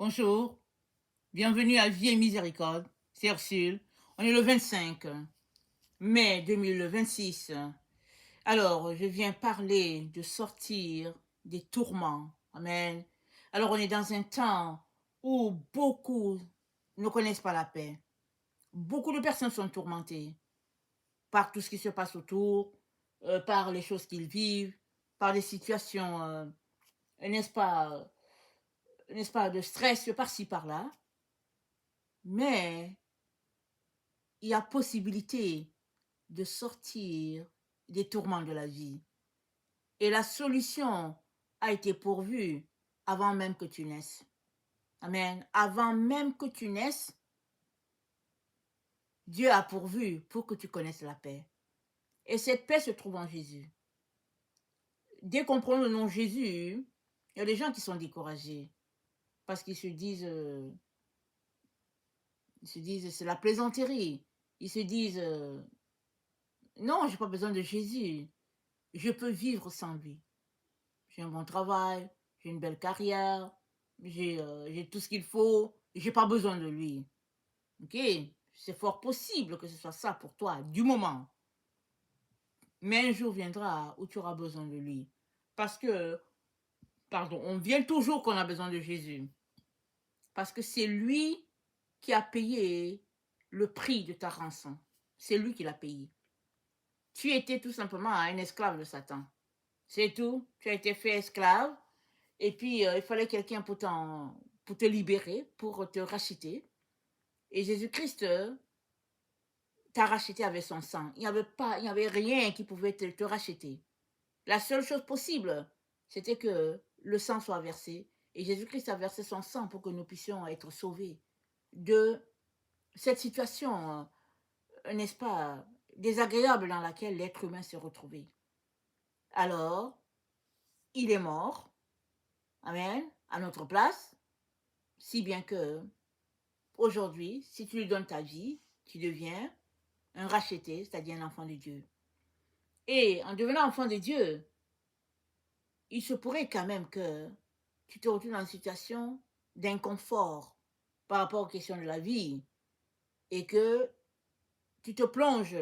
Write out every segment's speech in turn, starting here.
Bonjour, bienvenue à Vie et Miséricorde, c'est Ursule. On est le 25 mai 2026. Alors, je viens parler de sortir des tourments. Amen. Alors, on est dans un temps où beaucoup ne connaissent pas la paix. Beaucoup de personnes sont tourmentées par tout ce qui se passe autour, par les choses qu'ils vivent, par des situations, n'est-ce pas, n'est-ce pas, de stress par-ci, par-là. Mais il y a possibilité de sortir des tourments de la vie. Et la solution a été pourvue avant même que tu naisses. Amen. Avant même que tu naisses, Dieu a pourvu pour que tu connaisses la paix. Et cette paix se trouve en Jésus. Dès qu'on prend le nom Jésus, il y a des gens qui sont découragés parce qu'ils se disent, c'est la plaisanterie. Ils se disent, non, j'ai pas besoin de Jésus. Je peux vivre sans lui. J'ai un bon travail, j'ai une belle carrière, j'ai tout ce qu'il faut, j'ai pas besoin de lui. Ok? C'est fort possible que ce soit ça pour toi, du moment. Mais un jour viendra où tu auras besoin de lui. Parce que, pardon, on vient toujours qu'on a besoin de Jésus. Parce que c'est lui qui a payé le prix de ta rançon. C'est lui qui l'a payé. Tu étais tout simplement un esclave de Satan. C'est tout. Tu as été fait esclave. Et puis, il fallait quelqu'un pour te libérer, pour te racheter. Et Jésus-Christ t'a racheté avec son sang. Il n'y avait rien qui pouvait te racheter. La seule chose possible, c'était que le sang soit versé. Et Jésus-Christ a versé son sang pour que nous puissions être sauvés de cette situation, n'est-ce pas, désagréable dans laquelle l'être humain s'est retrouvé. Alors, il est mort, amen, à notre place, si bien que aujourd'hui, si tu lui donnes ta vie, tu deviens un racheté, c'est-à-dire un enfant de Dieu. Et en devenant enfant de Dieu, il se pourrait quand même que tu te retrouves dans une situation d'inconfort par rapport aux questions de la vie et que tu te plonges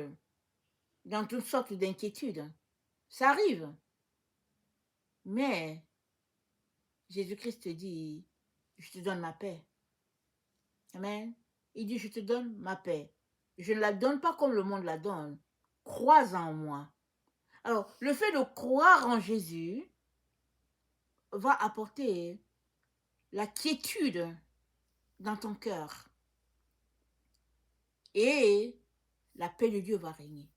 dans toutes sortes d'inquiétudes. Ça arrive. Mais Jésus-Christ te dit, je te donne ma paix. Amen. Il dit, je te donne ma paix. Je ne la donne pas comme le monde la donne. Crois en moi. Alors, le fait de croire en Jésus va apporter la quiétude dans ton cœur. Et la paix de Dieu va régner.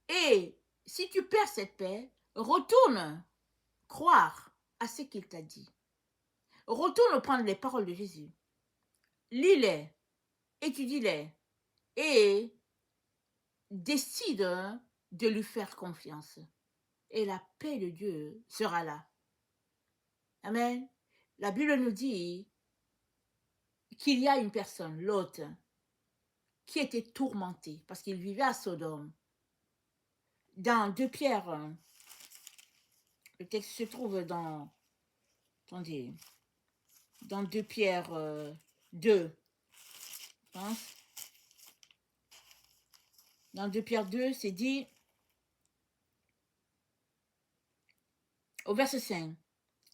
Et si tu perds cette paix, retourne croire à ce qu'il t'a dit. Retourne prendre les paroles de Jésus. Lis-les, étudie-les et décide de lui faire confiance. Et la paix de Dieu sera là. Amen. La Bible nous dit qu'il y a une personne, Lot, qui était tourmenté parce qu'il vivait à Sodome. Dans 2 Pierre, le texte se trouve attendez, dans 2 Pierre 2, je pense. Dans 2 Pierre 2, c'est dit, au verset 5,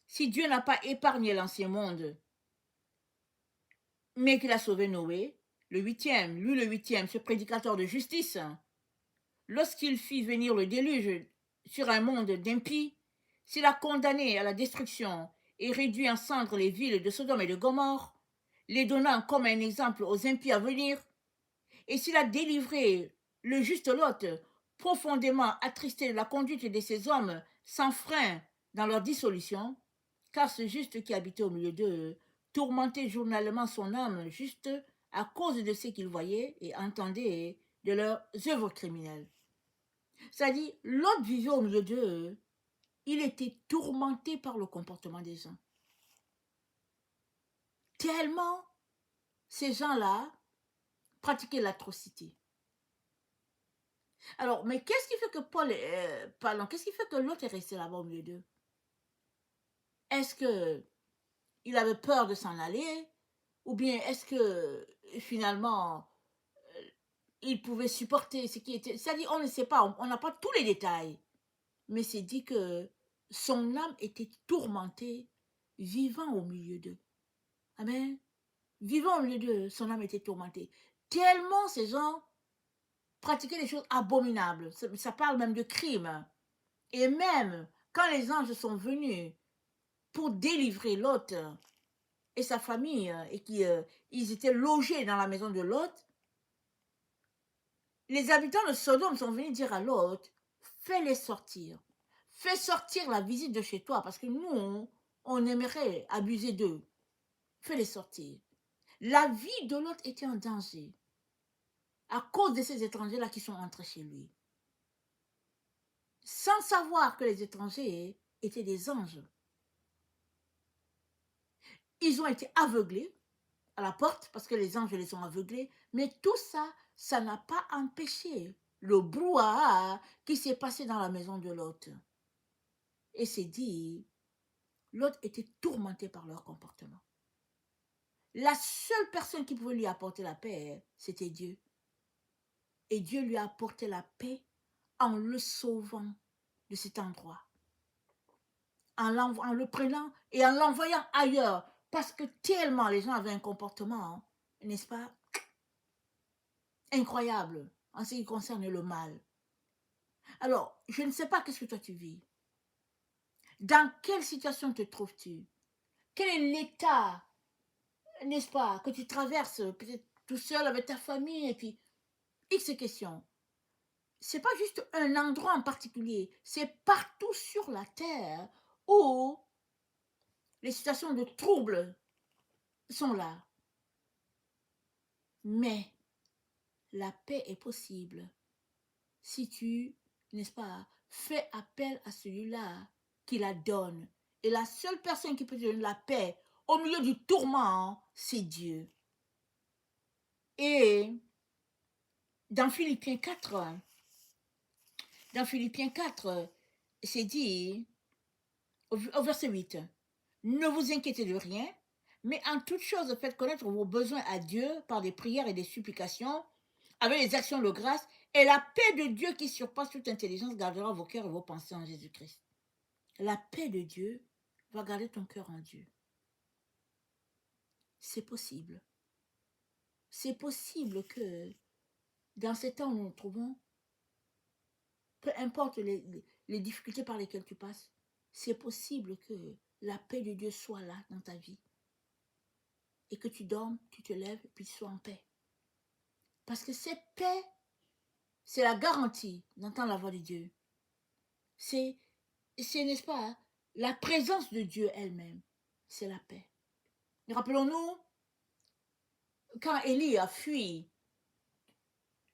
si Dieu n'a pas épargné l'ancien monde, mais qu'il a sauvé Noé, le huitième, ce prédicateur de justice, lorsqu'il fit venir le déluge sur un monde d'impies, s'il a condamné à la destruction et réduit en cendres les villes de Sodome et de Gomorrhe, les donnant comme un exemple aux impies à venir, et s'il a délivré le juste Lot, profondément attristé de la conduite de ces hommes sans frein dans leur dissolution, car ce juste qui habitait au milieu d'eux tourmentait journellement son âme juste à cause de ce qu'il voyait et entendait de leurs œuvres criminelles. C'est-à-dire, Lot vivait au milieu d'eux, il était tourmenté par le comportement des gens. Tellement ces gens-là pratiquaient l'atrocité. Alors, mais qu'est-ce qui fait que qu'est-ce qui fait que Lot est resté là-bas au milieu d'eux? Est-ce que il avait peur de s'en aller, ou bien est-ce que finalement il pouvait supporter ce qui était... C'est-à-dire, on ne sait pas, on n'a pas tous les détails, mais c'est dit que son âme était tourmentée, vivant au milieu d'eux. Amen. Vivant au milieu d'eux, son âme était tourmentée. Tellement ces gens pratiquaient des choses abominables. Ça parle même de crimes. Et même quand les anges sont venus pour délivrer Lot et sa famille, et qu'ils étaient logés dans la maison de Lot, les habitants de Sodome sont venus dire à Lot, fais-les sortir. Fais sortir la visite de chez toi, parce que nous, on aimerait abuser d'eux. Fais-les sortir. La vie de Lot était en danger à cause de ces étrangers-là qui sont entrés chez lui. Sans savoir que les étrangers étaient des anges. Ils ont été aveuglés à la porte parce que les anges les ont aveuglés, mais tout ça, ça n'a pas empêché le brouhaha qui s'est passé dans la maison de Lot. Et c'est dit, Lot était tourmenté par leur comportement. La seule personne qui pouvait lui apporter la paix, c'était Dieu. Et Dieu lui a apporté la paix en le sauvant de cet endroit, en le prenant et en l'envoyant ailleurs, parce que tellement les gens avaient un comportement, n'est-ce pas, incroyable en ce qui concerne le mal. Alors, je ne sais pas qu'est-ce que toi tu vis. Dans quelle situation te trouves-tu? Quel est l'état, n'est-ce pas, que tu traverses, peut-être tout seul avec ta famille, et puis X questions. C'est pas juste un endroit en particulier, c'est partout sur la terre où les situations de trouble sont là. Mais la paix est possible si tu, n'est-ce pas, fais appel à celui-là qui la donne. Et la seule personne qui peut te donner la paix au milieu du tourment, c'est Dieu. Et dans Philippiens 4, c'est dit, au verset 8, ne vous inquiétez de rien, mais en toute chose, faites connaître vos besoins à Dieu par des prières et des supplications, avec les actions de grâce, et la paix de Dieu qui surpasse toute intelligence gardera vos cœurs et vos pensées en Jésus-Christ. La paix de Dieu va garder ton cœur en Dieu. C'est possible. C'est possible que dans ces temps où nous nous trouvons, peu importe les difficultés par lesquelles tu passes, c'est possible que la paix de Dieu soit là dans ta vie. Et que tu dormes, tu te lèves, et puis tu sois en paix. Parce que cette paix, c'est la garantie d'entendre la voix de Dieu. C'est, n'est-ce pas, hein, la présence de Dieu elle-même. C'est la paix. Rappelons-nous, quand Élie a fui,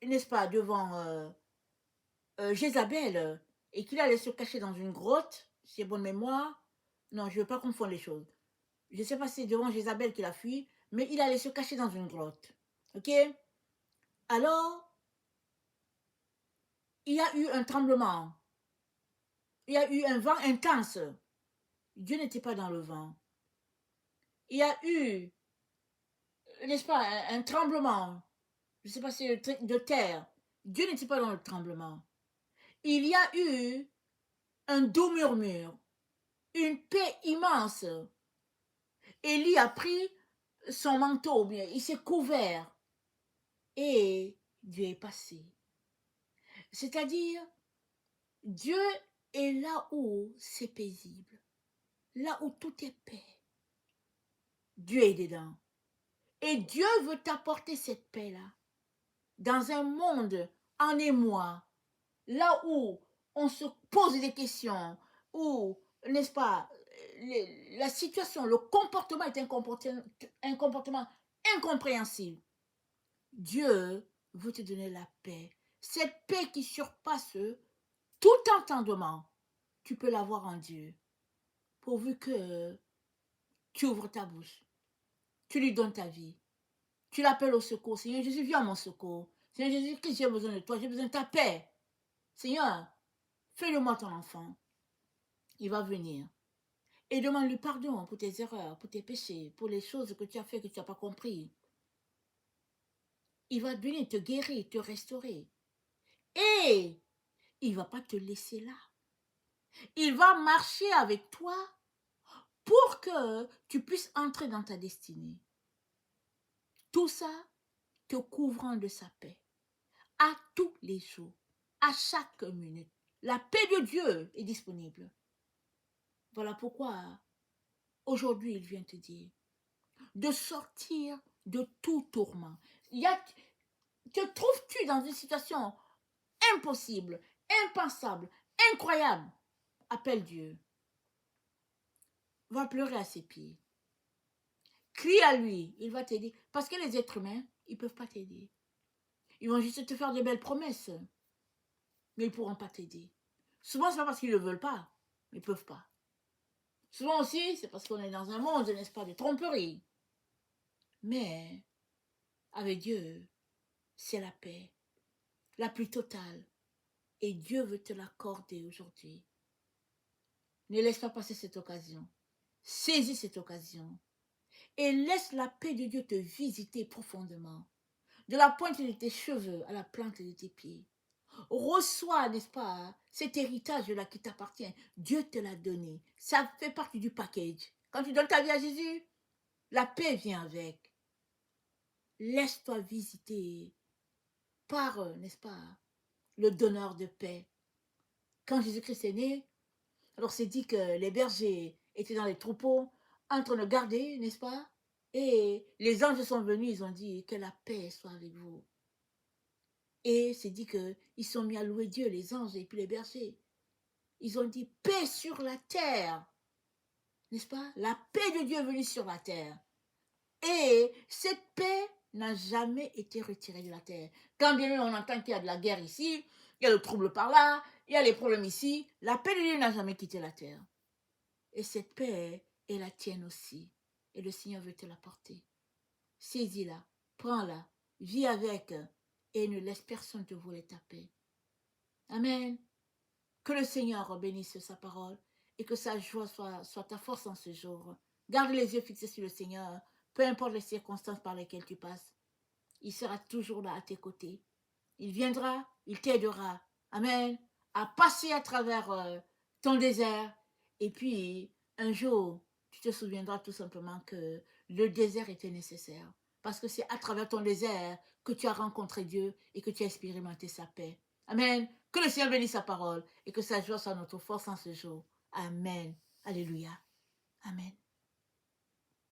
n'est-ce pas, devant Jézabel, et qu'il allait se cacher dans une grotte, si c'est bonne mémoire, non, je ne veux pas confondre les choses. Je ne sais pas si c'est devant Jézabel qu'il a fui, mais il allait se cacher dans une grotte. Ok? Alors, il y a eu un tremblement. Il y a eu un vent intense. Dieu n'était pas dans le vent. Il y a eu, n'est-ce pas, un tremblement. Je ne sais pas si c'est de terre. Dieu n'était pas dans le tremblement. Il y a eu un doux murmure, une paix immense. Élie a pris son manteau, bien, il s'est couvert et Dieu est passé. C'est-à-dire, Dieu est là où c'est paisible, là où tout est paix. Dieu est dedans. Et Dieu veut t'apporter cette paix-là dans un monde en émoi, là où on se pose des questions, où, n'est-ce pas, la situation, le comportement est un comportement incompréhensible. Dieu veut te donner la paix. Cette paix qui surpasse tout entendement, tu peux l'avoir en Dieu, pourvu que tu ouvres ta bouche, tu lui donnes ta vie, tu l'appelles au secours. Seigneur Jésus, viens à mon secours. Seigneur Jésus, que j'ai besoin de toi, j'ai besoin de ta paix. Seigneur, fais-le-moi ton enfant. Il va venir. et demande-lui pardon pour tes erreurs, pour tes péchés, pour les choses que tu as fait, que tu n'as pas compris. Il va venir te guérir, te restaurer. Et il ne va pas te laisser là. Il va marcher avec toi pour que tu puisses entrer dans ta destinée. Tout ça te couvrant de sa paix. À tous les jours, à chaque minute. La paix de Dieu est disponible. Voilà pourquoi aujourd'hui il vient te dire de sortir de tout tourment. Te trouves-tu dans une situation impossible, impensable, incroyable? Appelle Dieu. Va pleurer à ses pieds. Crie à lui, il va t'aider. Parce que les êtres humains, ils ne peuvent pas t'aider. Ils vont juste te faire de belles promesses, mais ils ne pourront pas t'aider. Souvent, ce n'est pas parce qu'ils ne veulent pas, mais ils ne peuvent pas. Souvent aussi, c'est parce qu'on est dans un monde, n'est-ce pas, de tromperie. Mais avec Dieu, c'est la paix, la plus totale. Et Dieu veut te l'accorder aujourd'hui. Ne laisse pas passer cette occasion. Saisis cette occasion. Et laisse la paix de Dieu te visiter profondément. De la pointe de tes cheveux à la plante de tes pieds. Reçois, n'est-ce pas, cet héritage-là qui t'appartient. Dieu te l'a donné. Ça fait partie du package. Quand tu donnes ta vie à Jésus, la paix vient avec. Laisse-toi visiter par, n'est-ce pas, le donneur de paix. Quand Jésus-Christ est né, alors c'est dit que les bergers étaient dans les troupeaux, en train de garder, n'est-ce pas? Et les anges sont venus, ils ont dit que la paix soit avec vous. Et c'est dit qu'ils sont mis à louer Dieu, les anges et puis les bergers. Ils ont dit paix sur la terre, n'est-ce pas? La paix de Dieu est venue sur la terre. Et cette paix n'a jamais été retirée de la terre. Quand bien même on entend qu'il y a de la guerre ici, il y a le trouble par là, il y a les problèmes ici, la paix de Dieu n'a jamais quitté la terre. Et cette paix est la tienne aussi. Et le Seigneur veut te l'apporter. Saisis-la, prends-la, vis avec et ne laisse personne te voler ta paix. Amen. Que le Seigneur bénisse sa parole et que sa joie soit ta force en ce jour. Garde les yeux fixés sur le Seigneur, peu importe les circonstances par lesquelles tu passes. Il sera toujours là à tes côtés. Il viendra, il t'aidera. Amen. À passer à travers ton désert. Et puis, un jour, tu te souviendras tout simplement que le désert était nécessaire. Parce que c'est à travers ton désert que tu as rencontré Dieu et que tu as expérimenté sa paix. Amen. Que le Seigneur bénisse sa parole et que sa joie soit notre force en ce jour. Amen. Alléluia. Amen.